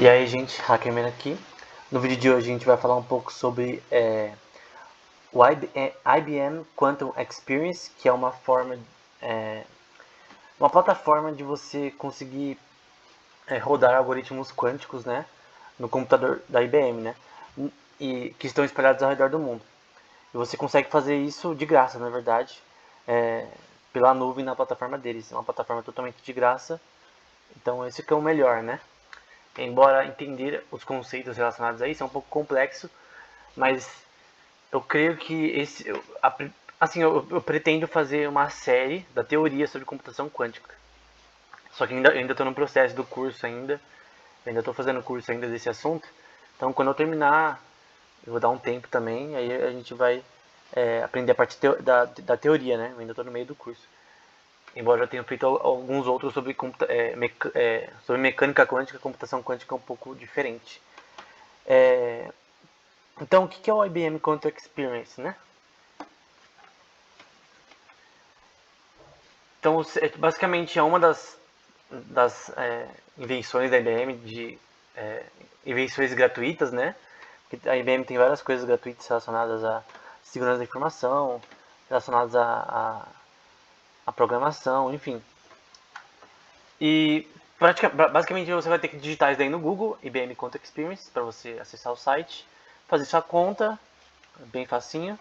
E aí, gente, Hackerman aqui. No vídeo de hoje a gente vai falar um pouco sobre o IBM Quantum Experience, que é uma plataforma de você conseguir rodar algoritmos quânticos, né, no computador da IBM, né, e que estão espalhados ao redor do mundo. E você consegue fazer isso de graça, na verdade, pela nuvem na plataforma deles. É uma plataforma totalmente de graça. Então esse que é o melhor, né? Embora entender os conceitos relacionados a isso é um pouco complexo, mas eu creio que eu pretendo fazer uma série da teoria sobre computação quântica. Só que eu ainda estou no processo do curso ainda, eu ainda estou fazendo curso ainda desse assunto. Então quando eu terminar, eu vou dar um tempo também, aí a gente vai aprender a parte da teoria, né? Eu ainda estou no meio do curso. Embora eu já tenha feito alguns outros sobre mecânica quântica, computação quântica é um pouco diferente. Então, o que é o IBM Quantum Experience, né? Então, basicamente é uma das invenções da IBM, invenções gratuitas, né? A IBM tem várias coisas gratuitas relacionadas à segurança da informação, relacionadas à programação, enfim. E basicamente você vai ter que digitar isso daí no Google, IBM Quantum Experience, para você acessar o site, fazer sua conta, bem facinho.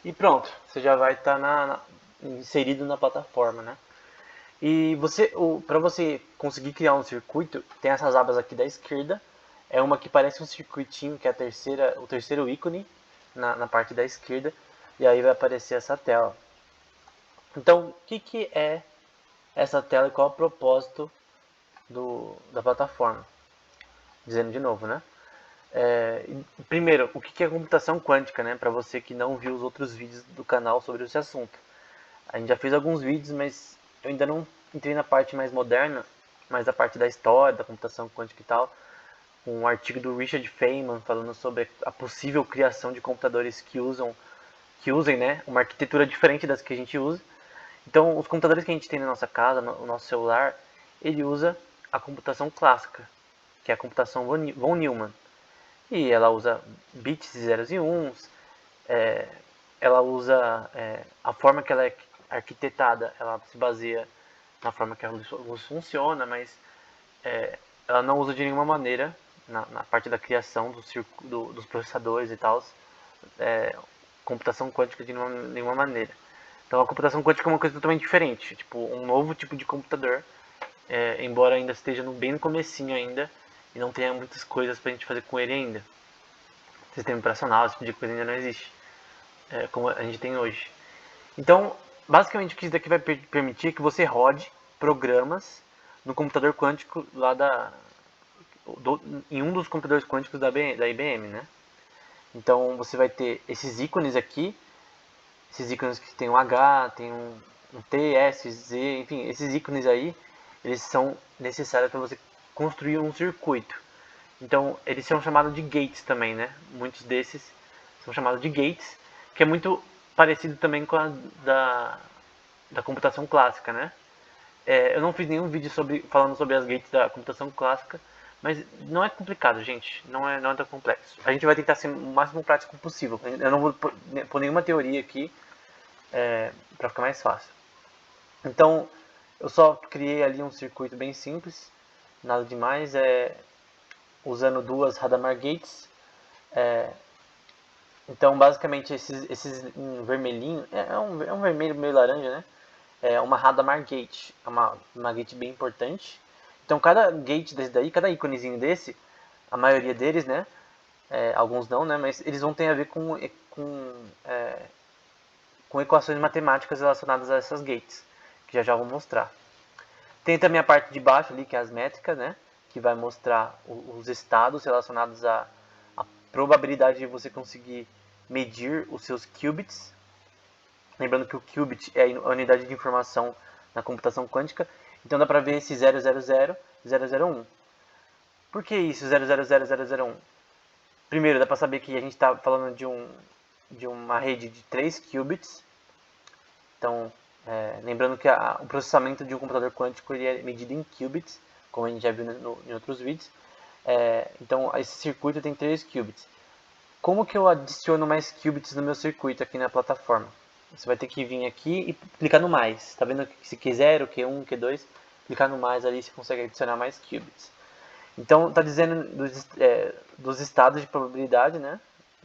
E pronto, você já vai estar inserido na plataforma, né? E para você conseguir criar um circuito, tem essas abas aqui da esquerda. É uma que parece um circuitinho, que é o terceiro ícone na parte da esquerda. E aí vai aparecer essa tela. Então, o que é essa tela e qual é o propósito da plataforma? Dizendo de novo, né? Primeiro, o que é computação quântica, né? Para você que não viu os outros vídeos do canal sobre esse assunto. A gente já fez alguns vídeos, mas eu ainda não entrei na parte mais moderna, mais a parte da história, da computação quântica e tal. Um artigo do Richard Feynman falando sobre a possível criação de computadores que usem, né, uma arquitetura diferente das que a gente usa. Então, os computadores que a gente tem na nossa casa, no nosso celular, ele usa a computação clássica, que é a computação von Neumann. E ela usa bits de zeros e uns, ela usa a forma que ela é arquitetada, ela se baseia na forma que a luz funciona, mas ela não usa de nenhuma maneira, na parte da criação dos processadores e tal, computação quântica de nenhuma maneira. Então a computação quântica é uma coisa totalmente diferente, tipo um novo tipo de computador, embora ainda esteja bem no comecinho ainda, e não tenha muitas coisas pra gente fazer com ele ainda. Sistema operacional, esse tipo de coisa ainda não existe, como a gente tem hoje. Então, basicamente o que isso daqui vai permitir é que você rode programas no computador quântico em um dos computadores quânticos da IBM, né? Então você vai ter esses ícones aqui, esses ícones que tem um H, tem um T, S, Z, enfim, esses ícones aí, eles são necessários para você construir um circuito. Então eles são chamados de gates também, né? Muitos desses são chamados de gates, que é muito parecido também com a da computação clássica, né? Eu não fiz nenhum vídeo falando sobre as gates da computação clássica, mas não é complicado, gente. Não é tão complexo. A gente vai tentar ser o máximo prático possível. Eu não vou pôr nenhuma teoria aqui para ficar mais fácil. Então, eu só criei ali um circuito bem simples, nada demais, usando duas Hadamard Gates. Então, basicamente, esses em vermelhinho, é um vermelho meio laranja, né? É uma Hadamard Gate, é uma gate bem importante. Então, cada gate desse daí, cada íconezinho desse, a maioria deles, né? Alguns não, né? Mas eles vão ter a ver com equações matemáticas relacionadas a essas gates, que já vou mostrar. Tem também a parte de baixo ali, que é as métricas, né? Que vai mostrar os estados relacionados à probabilidade de você conseguir medir os seus qubits. Lembrando que o qubit é a unidade de informação na computação quântica. Então dá para ver esse 000, 001. Por que isso 000, 001? Primeiro, dá para saber que a gente está falando de uma rede de 3 qubits. Então, lembrando que o processamento de um computador quântico ele é medido em qubits. como a gente já viu em outros vídeos. Então esse circuito tem 3 qubits. Como que eu adiciono mais qubits no meu circuito aqui na plataforma? Você vai ter que vir aqui e clicar no mais. Tá vendo que se quiser o Q1, Q2, clicar no mais ali você consegue adicionar mais qubits. Então está dizendo dos estados de probabilidade, né?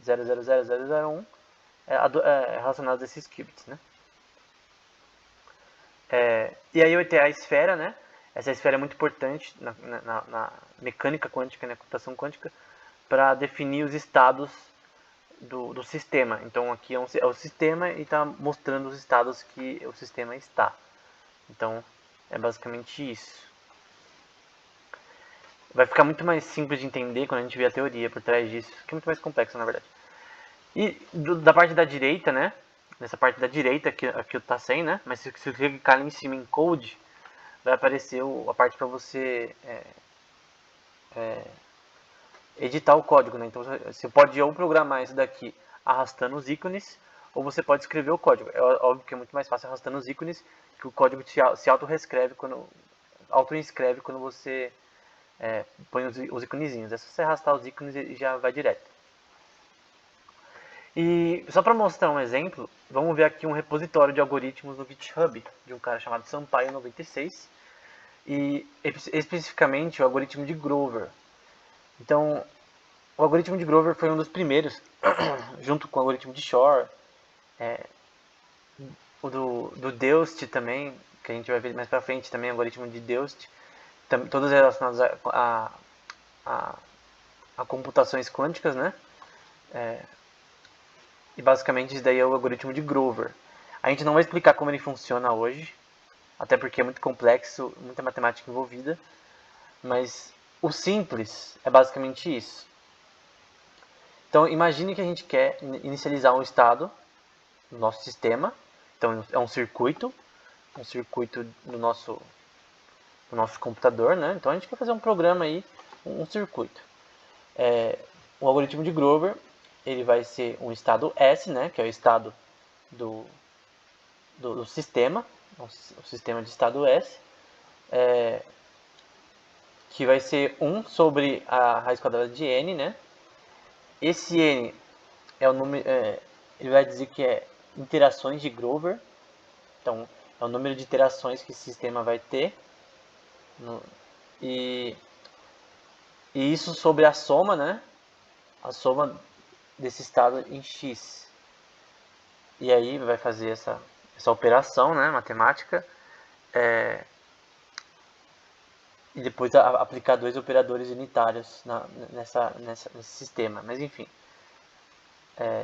0,00001 relacionados a esses qubits, né? E aí vai ter a esfera, né? Essa esfera é muito importante na mecânica quântica, na computação quântica, para definir os estados do sistema. Então aqui é o sistema e está mostrando os estados que o sistema está. Então é basicamente isso. Vai ficar muito mais simples de entender quando a gente vê a teoria por trás disso, que é muito mais complexo na verdade. E da parte da direita, né? Nessa parte da direita aqui está sem, né? Mas se você clicar ali em cima em code, vai aparecer a parte para você editar o código, né? Então você pode ou programar isso daqui arrastando os ícones, ou você pode escrever o código. É óbvio que é muito mais fácil arrastando os ícones, que o código se auto-inscreve quando você põe os iconezinhos. É só você arrastar os ícones e já vai direto. E só para mostrar um exemplo, vamos ver aqui um repositório de algoritmos no GitHub, de um cara chamado Sampaio96, e especificamente o algoritmo de Grover. Então, o algoritmo de Grover foi um dos primeiros, junto com o algoritmo de Shor, o do Deust também, que a gente vai ver mais pra frente também, o algoritmo de Deust, todos relacionados a computações quânticas, né? E basicamente isso daí é o algoritmo de Grover. A gente não vai explicar como ele funciona hoje, até porque é muito complexo, muita matemática envolvida, mas o simples é basicamente isso. Então imagine que a gente quer inicializar um estado no nosso sistema, então é um circuito no nosso computador, né? Então a gente quer fazer um programa aí, um circuito. O algoritmo de Grover, ele vai ser um estado S, né? Que é o estado do sistema, o sistema de estado S, que vai ser 1 sobre a raiz quadrada de n, né? Esse n é o número, ele vai dizer que é interações de Grover, então é o número de iterações que esse sistema vai ter, e isso sobre a soma, né? A soma desse estado em x. E aí vai fazer essa operação, né, matemática, e depois aplicar 2 operadores unitários nesse sistema. Mas enfim.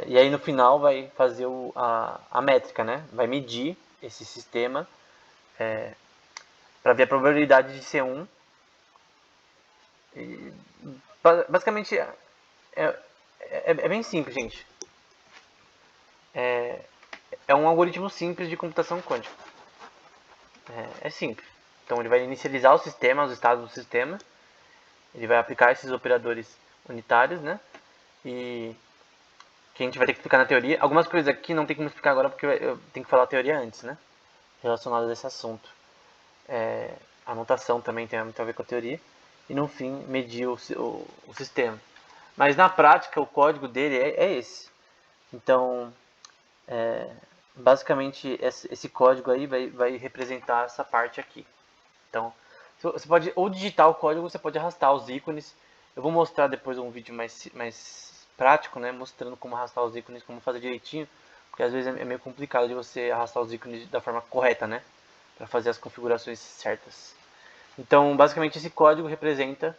E aí no final vai fazer a métrica, né? Vai medir esse sistema para ver a probabilidade de ser 1. E, basicamente é bem simples, gente. É um algoritmo simples de computação quântica. É simples. Então ele vai inicializar o sistema, os estados do sistema. Ele vai aplicar esses operadores unitários, né? E que a gente vai ter que explicar na teoria. Algumas coisas aqui não tem como explicar agora porque eu tenho que falar a teoria antes, né? Relacionada a esse assunto. A anotação também tem muito a ver com a teoria. E no fim, medir o sistema. Mas na prática, o código dele é esse. Então, basicamente, esse código aí vai representar essa parte aqui. Então, você pode ou digitar o código, ou você pode arrastar os ícones. Eu vou mostrar depois um vídeo mais prático, né, mostrando como arrastar os ícones, como fazer direitinho, porque às vezes é meio complicado de você arrastar os ícones da forma correta, né, para fazer as configurações certas. Então, basicamente, esse código representa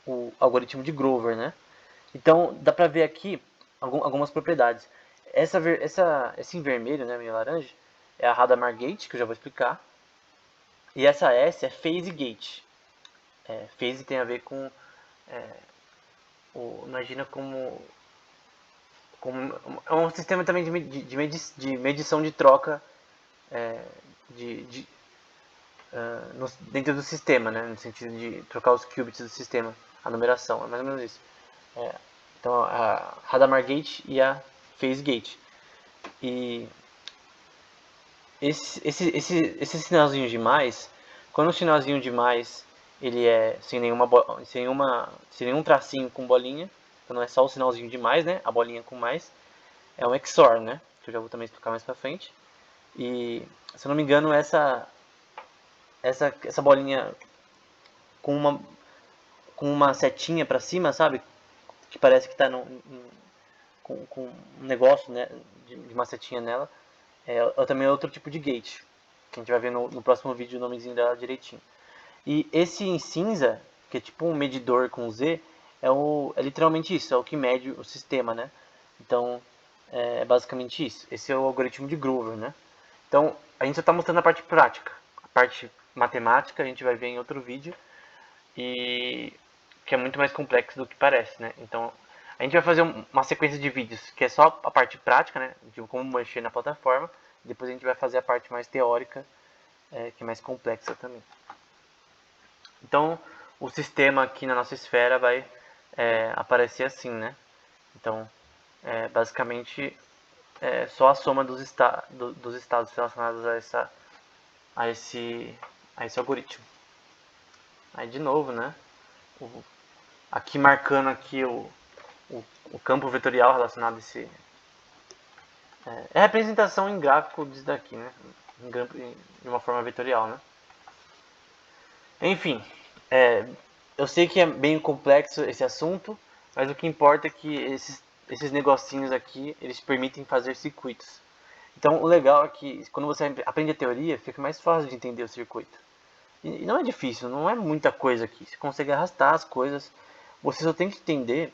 o algoritmo de Grover, né. Então, dá para ver aqui algumas propriedades. Esse em vermelho, né, meio laranja, é a Hadamard Gate, que eu já vou explicar. E essa S é Phase Gate. Phase tem a ver com... imagina como é um sistema também de medição de troca dentro do sistema, né? No sentido de trocar os qubits do sistema, a numeração, é mais ou menos isso. Então a Hadamard Gate e a Phase Gate. E esse sinalzinho de mais Quando o sinalzinho de mais ele é sem nenhum tracinho com bolinha, então não é só o sinalzinho de mais, né? A bolinha com mais, é um XOR, né? Que eu já vou também explicar mais pra frente. E, se eu não me engano, essa bolinha com uma setinha pra cima, sabe? Que parece que tá com um negócio, né? De uma setinha nela. É também outro tipo de gate. Que a gente vai ver no próximo vídeo o nomezinho dela direitinho. E esse em cinza, que é tipo um medidor com Z, é literalmente isso, é o que mede o sistema, né? Então, é basicamente isso. Esse é o algoritmo de Grover, né? Então, a gente só está mostrando a parte prática. A parte matemática a gente vai ver em outro vídeo, e que é muito mais complexo do que parece, né? Então, a gente vai fazer uma sequência de vídeos que é só a parte prática, né? De como mexer na plataforma. Depois a gente vai fazer a parte mais teórica, que é mais complexa também. Então, o sistema aqui na nossa esfera vai aparecer assim, né? Então, basicamente, só a soma dos estados relacionados a esse algoritmo. Aí, de novo, né? Aqui marcando aqui o campo vetorial relacionado a esse... É a representação em gráfico disso daqui, né? De uma forma vetorial, né? Enfim, eu sei que é bem complexo esse assunto, mas o que importa é que esses negocinhos aqui, eles permitem fazer circuitos. Então, o legal é que quando você aprende a teoria, fica mais fácil de entender o circuito. E não é difícil, não é muita coisa aqui. Você consegue arrastar as coisas. Você só tem que entender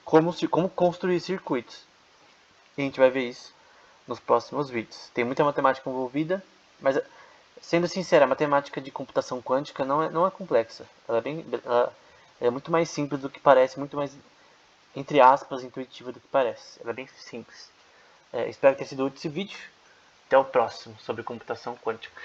como construir circuitos. E a gente vai ver isso nos próximos vídeos. Tem muita matemática envolvida, mas, sendo sincero, a matemática de computação quântica não é complexa. Ela é muito mais simples do que parece, muito mais, entre aspas, intuitiva do que parece. Ela é bem simples. Espero ter sido útil esse vídeo. Até o próximo sobre computação quântica.